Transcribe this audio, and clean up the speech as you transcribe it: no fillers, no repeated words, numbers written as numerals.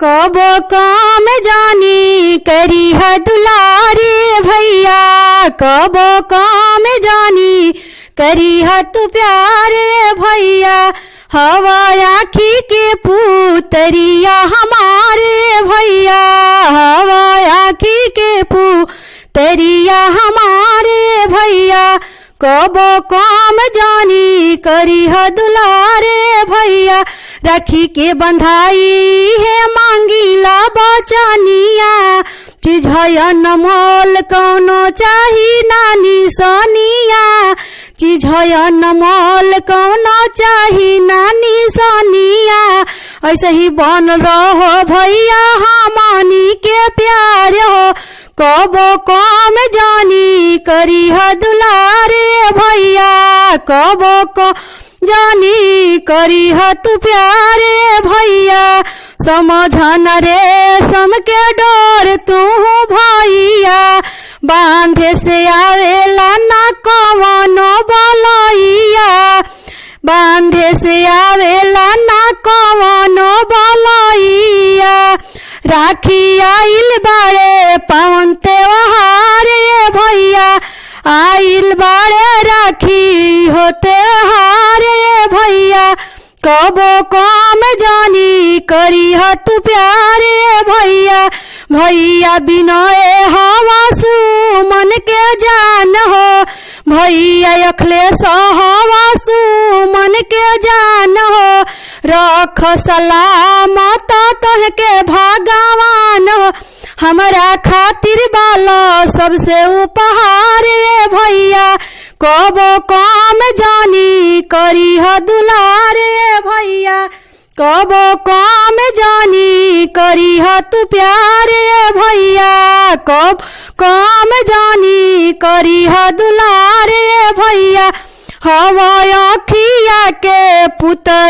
कबो काम जानी करी है दुलारे भैया, कबो काम जानी करी है तू प्यारे भैया। हवा आखी के पुतरिया हमारे भैया, हवा आखी के पुतरिया हमारे भैया। कबो काम जानी करी है दुलारे भैया, राखी के बंधाई है मांगीला बचनिया। चीज है अनमोल कौनो चाही नानी सोनिया, चीज है अनमोल कौनो चाही नानी सोनिया। ऐसे ही बन रहो भैया हमनी के प्यार हो, कबो काम जानी करी है दुलारे भैया, कबो को जानी करी है तू प्यारे भैया। समझन रे सम के डोर तू भैया, बांधे से आवेला ना कवनो बलैया, बांधे से आवेला ना कवनो बलैया। राखी आइल बाड़े पावन त्योहारे भैया, आइल बाड़े राखी हो त्योहारे भैया। कबो काम जानी करी है तू प्यारे भैया, भैया बिनय हवा सुमन के जान हो, भैया अखिलेश हवा सुमन के जान हो। रख सलामत तोह के भगवान हो, हमरा खातिर बाला सबसे उपहार भैया। कबो काम जानी करी है दुलारे भैया, कबो काम जानी करी है तू प्यारे भैया, कब काम जानी करी है दुलारे भैया। हवा अखिया के पुत्र